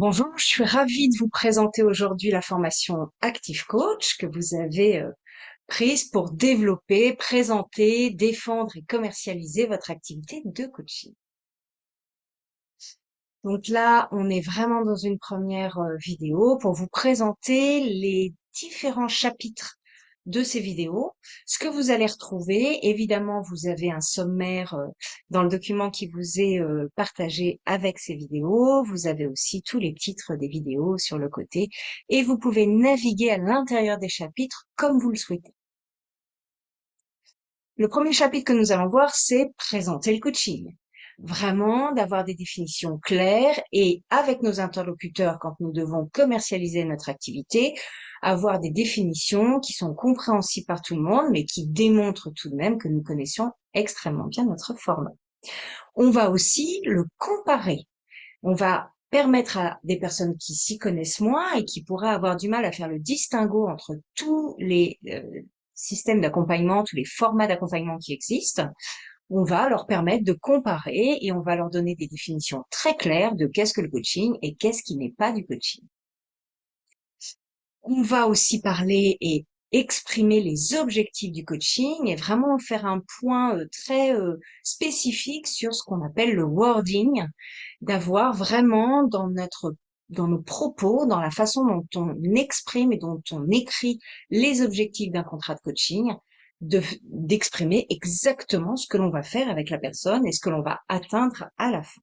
Bonjour, je suis ravie de vous présenter aujourd'hui la formation Active Coach que vous avez prise pour développer, présenter, défendre et commercialiser votre activité de coaching. Donc là, on est vraiment dans une première vidéo pour vous présenter les différents chapitres de ces vidéos. Ce que vous allez retrouver, évidemment, vous avez un sommaire dans le document qui vous est partagé avec ces vidéos. Vous avez aussi tous les titres des vidéos sur le côté et vous pouvez naviguer à l'intérieur des chapitres comme vous le souhaitez. Le premier chapitre que nous allons voir, c'est présenter le coaching. Vraiment d'avoir des définitions claires et avec nos interlocuteurs quand nous devons commercialiser notre activité, avoir des définitions qui sont compréhensibles par tout le monde, mais qui démontrent tout de même que nous connaissions extrêmement bien notre format. On va aussi le comparer. On va permettre à des personnes qui s'y connaissent moins et qui pourraient avoir du mal à faire le distinguo entre tous les systèmes d'accompagnement, tous les formats d'accompagnement qui existent, on va leur permettre de comparer et on va leur donner des définitions très claires de qu'est-ce que le coaching et qu'est-ce qui n'est pas du coaching. On va aussi parler et exprimer les objectifs du coaching et vraiment faire un point très spécifique sur ce qu'on appelle le wording, d'avoir vraiment dans nos propos, dans la façon dont on exprime et dont on écrit les objectifs d'un contrat de coaching, d'exprimer exactement ce que l'on va faire avec la personne et ce que l'on va atteindre à la fin.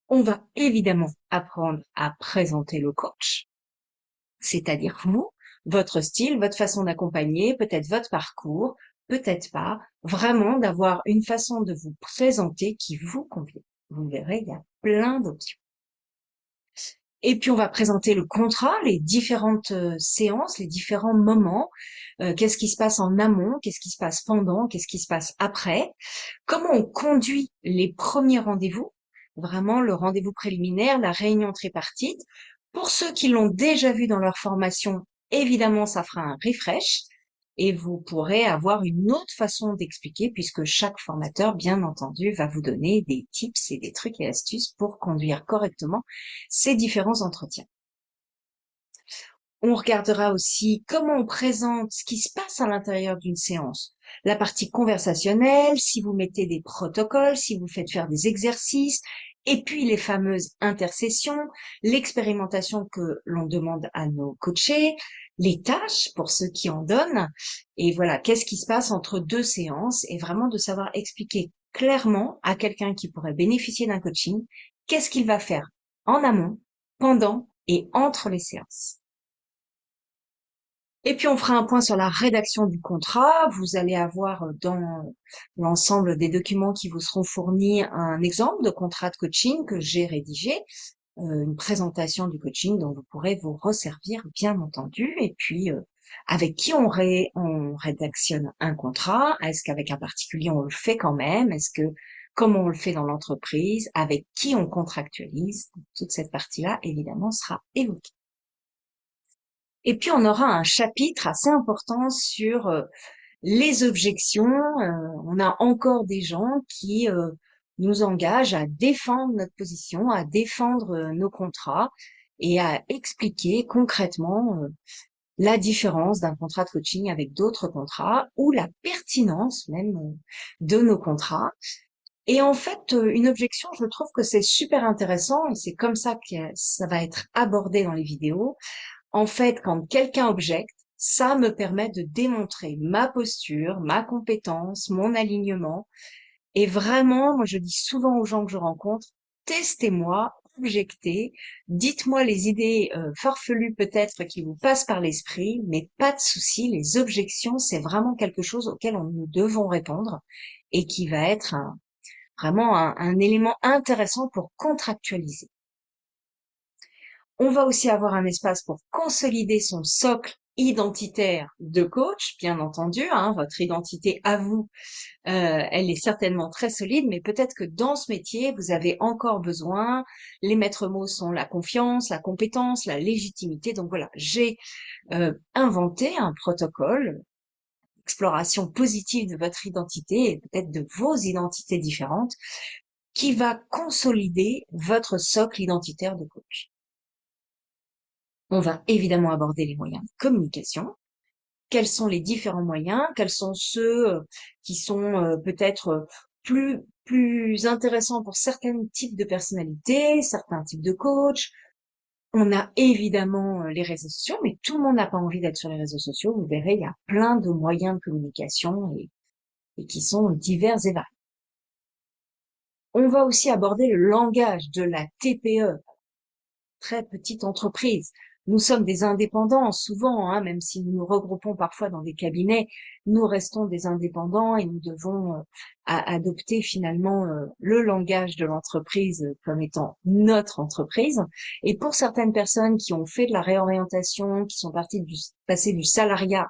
On va évidemment apprendre à présenter le coach, c'est-à-dire vous, votre style, votre façon d'accompagner, peut-être votre parcours, peut-être pas, vraiment d'avoir une façon de vous présenter qui vous convient. Vous verrez, il y a plein d'options. Et puis on va présenter le contrat, les différentes séances, les différents moments, qu'est-ce qui se passe en amont, qu'est-ce qui se passe pendant, qu'est-ce qui se passe après, comment on conduit les premiers rendez-vous, vraiment le rendez-vous préliminaire, la réunion tripartite. Pour ceux qui l'ont déjà vu dans leur formation, évidemment ça fera un refresh et vous pourrez avoir une autre façon d'expliquer puisque chaque formateur, bien entendu, va vous donner des tips et des trucs et astuces pour conduire correctement ces différents entretiens. On regardera aussi comment on présente ce qui se passe à l'intérieur d'une séance. La partie conversationnelle, si vous mettez des protocoles, si vous faites faire des exercices, et puis les fameuses intercessions, l'expérimentation que l'on demande à nos coachés, les tâches pour ceux qui en donnent, et voilà, qu'est-ce qui se passe entre deux séances, et vraiment de savoir expliquer clairement à quelqu'un qui pourrait bénéficier d'un coaching, qu'est-ce qu'il va faire en amont, pendant et entre les séances. Et puis on fera un point sur la rédaction du contrat. Vous allez avoir dans l'ensemble des documents qui vous seront fournis un exemple de contrat de coaching que j'ai rédigé, une présentation du coaching dont vous pourrez vous resservir bien entendu. Et puis avec qui on rédactionne un contrat? Est-ce qu'avec un particulier on le fait quand même? Est-ce que comment on le fait dans l'entreprise? Avec qui on contractualise? Toute cette partie-là évidemment sera évoquée. Et puis on aura un chapitre assez important sur les objections. On a encore des gens qui nous engagent à défendre notre position, à défendre nos contrats et à expliquer concrètement la différence d'un contrat de coaching avec d'autres contrats ou la pertinence même de nos contrats. Et en fait, une objection, je trouve que c'est super intéressant et c'est comme ça que ça va être abordé dans les vidéos. En fait, quand quelqu'un objecte, ça me permet de démontrer ma posture, ma compétence, mon alignement. Et vraiment, moi, je dis souvent aux gens que je rencontre, testez-moi, objectez, dites-moi les idées farfelues peut-être qui vous passent par l'esprit, mais pas de souci, les objections, c'est vraiment quelque chose auquel nous devons répondre et qui va être vraiment un élément intéressant pour contractualiser. On va aussi avoir un espace pour consolider son socle identitaire de coach, bien entendu, hein, votre identité à vous, elle est certainement très solide, mais peut-être que dans ce métier, vous avez encore besoin, les maîtres mots sont la confiance, la compétence, la légitimité, donc voilà, j'ai inventé un protocole exploration positive de votre identité et peut-être de vos identités différentes qui va consolider votre socle identitaire de coach. On va évidemment aborder les moyens de communication. Quels sont les différents moyens? Quels sont ceux qui sont peut-être plus intéressants pour certains types de personnalités, certains types de coachs? On a évidemment les réseaux sociaux, mais tout le monde n'a pas envie d'être sur les réseaux sociaux. Vous verrez, il y a plein de moyens de communication et qui sont divers et variés. On va aussi aborder le langage de la TPE, très petite entreprise. Nous sommes des indépendants, souvent, hein, même si nous nous regroupons parfois dans des cabinets, nous restons des indépendants et nous devons adopter finalement le langage de l'entreprise comme étant notre entreprise. Et pour certaines personnes qui ont fait de la réorientation, qui sont passées du salariat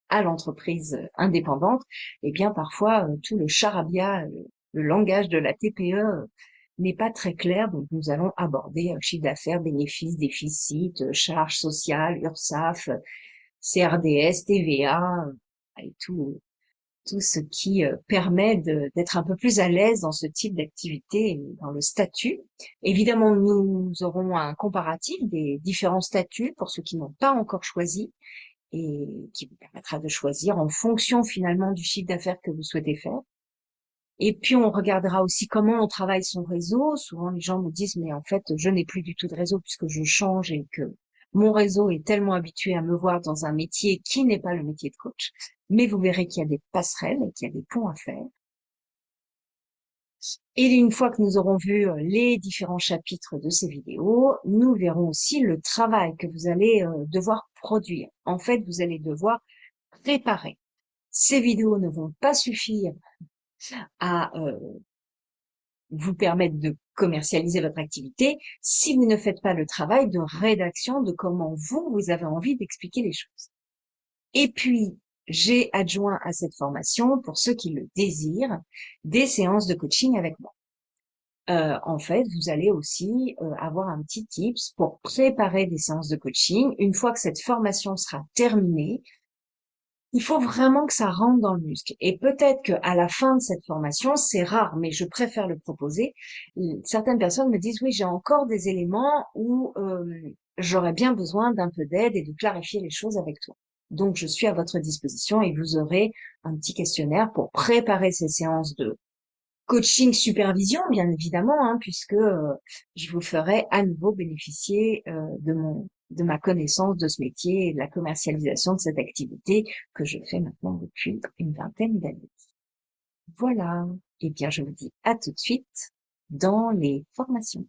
à l'entreprise indépendante, eh bien parfois tout le charabia, le langage de la TPE n'est pas très clair, donc nous allons aborder chiffre d'affaires, bénéfices, déficit, charges sociales, URSSAF, CRDS, TVA, et tout ce qui permet d'être un peu plus à l'aise dans ce type d'activité, dans le statut. Évidemment, nous aurons un comparatif des différents statuts pour ceux qui n'ont pas encore choisi et qui vous permettra de choisir en fonction finalement du chiffre d'affaires que vous souhaitez faire. Et puis, on regardera aussi comment on travaille son réseau. Souvent, les gens me disent, mais en fait, je n'ai plus du tout de réseau puisque je change et que mon réseau est tellement habitué à me voir dans un métier qui n'est pas le métier de coach. Mais vous verrez qu'il y a des passerelles et qu'il y a des ponts à faire. Et une fois que nous aurons vu les différents chapitres de ces vidéos, nous verrons aussi le travail que vous allez devoir produire. En fait, vous allez devoir préparer. Ces vidéos ne vont pas suffire à vous permettre de commercialiser votre activité si vous ne faites pas le travail de rédaction de comment vous avez envie d'expliquer les choses. Et puis, j'ai adjoint à cette formation, pour ceux qui le désirent, des séances de coaching avec moi. En fait, vous allez aussi avoir un petit tips pour préparer des séances de coaching. Une fois que cette formation sera terminée, il faut vraiment que ça rentre dans le muscle. Et peut-être qu'à la fin de cette formation, c'est rare, mais je préfère le proposer. Certaines personnes me disent, oui, j'ai encore des éléments où j'aurais bien besoin d'un peu d'aide et de clarifier les choses avec toi. Donc, je suis à votre disposition et vous aurez un petit questionnaire pour préparer ces séances de coaching supervision, bien évidemment, hein, puisque je vous ferai à nouveau bénéficier de ma connaissance de ce métier et de la commercialisation de cette activité que je fais maintenant depuis une vingtaine d'années. Voilà. Eh bien, je vous dis à tout de suite dans les formations.